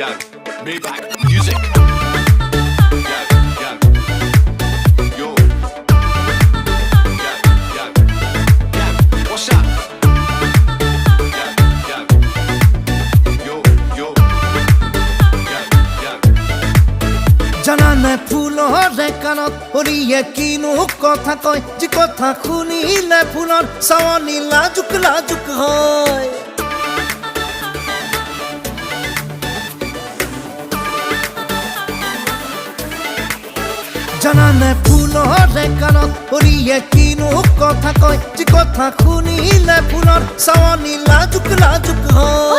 Yo, Maybach music. Yo, yo, yo. Yo, yo, yo. What's up? Yo, yo, yo, yo. Yo, yo. জানানে ফুলৰে কাণত হৰিয়ে কিনো কথা কয় যি কথা শুনিলে ফুলৰ চাৱনি লাজুক লাজুক হয় জানানে ফুলৰে কাণত হৰিয়ে কিনো কথা কয় যি কথা শুনিলে ফুলৰ চাৱনি লাজুক লাজুক হয়